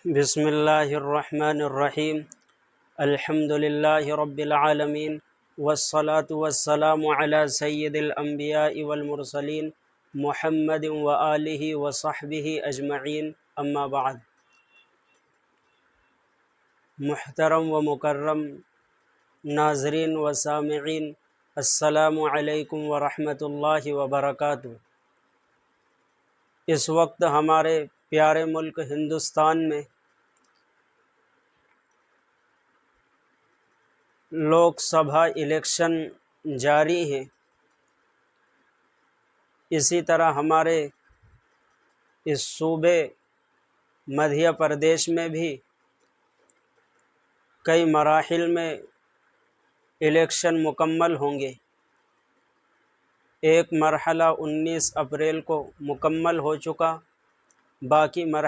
بسم اللہ الرحمن الرحیم الحمد للہ رب العالمین والصلاة والسلام علی سید الانبیاء والمرسلین محمد وآلہ وصحبہ اجمعین اما بعد۔ محترم و مکرم ناظرین و سامعین، السلام علیکم ورحمۃ اللہ وبرکاتہ۔ اس وقت ہمارے پیارے ملک ہندوستان میں لوک سبھا الیکشن جاری ہیں۔ اسی طرح ہمارے اس صوبے مدھیہ پردیش میں بھی کئی مراحل میں الیکشن مکمل ہوں گے۔ ایک مرحلہ 19 اپریل کو مکمل ہو چکا، باقی مرحلہ